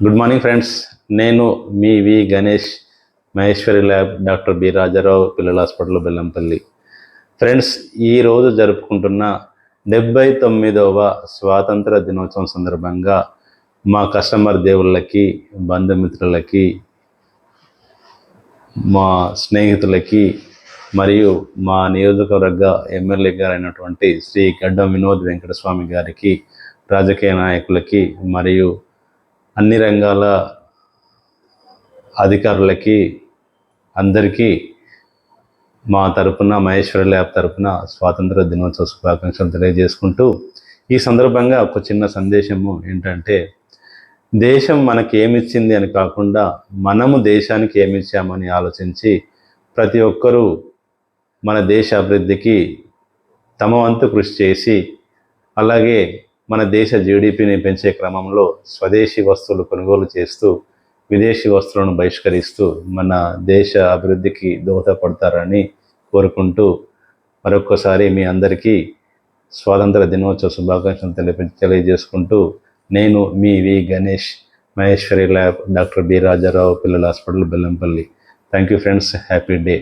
Good morning friends. నేను మీ V Ganesh, Maheshwari lab, doctor B Rajarao పిల్లల హాస్పిటల్ బెల్లంపల్లి. ఫ్రెండ్స్, ఈరోజు జరుపుకుంటున్న 79వ స్వాతంత్ర దినోత్సవం సందర్భంగా మా కస్టమర్ దేవుళ్ళకి, బంధుమిత్రులకి, మా స్నేహితులకి మరియు మా నియోజకవర్గ ఎమ్మెల్యే గారైనటువంటి శ్రీ గడ్డం వినోద్ వెంకటస్వామి గారికి, రాజకీయ నాయకులకి మరియు అన్ని రంగాల అధికారులకి అందరికీ మా తరపున, మహేశ్వరి ల్యాబ్ తరపున స్వాతంత్ర దినోత్సవ శుభాకాంక్షలు తెలియజేసుకుంటూ, ఈ సందర్భంగా ఒక చిన్న సందేశము ఏంటంటే, దేశం మనకి ఏమిచ్చింది అని కాకుండా మనము దేశానికి ఏమిచ్చామని ఆలోచించి ప్రతి ఒక్కరూ మన దేశ అభివృద్ధికి తమ వంతు కృషి చేసి, అలాగే మన దేశ జీడిపిని పెంచే క్రమంలో స్వదేశీ వస్తువులు కొనుగోలు చేస్తూ విదేశీ వస్తువులను బహిష్కరిస్తూ మన దేశ అభివృద్ధికి దోహదపడతారని కోరుకుంటూ, మరొక్కసారి మీ అందరికీ స్వాతంత్ర దినోత్సవ శుభాకాంక్షలు తెలియజేసుకుంటూ, నేను మీ V Ganesh, Maheshwari lab, doctor B Rajarao పిల్లల hospital Bellampalli. Thank you friends. Happy day.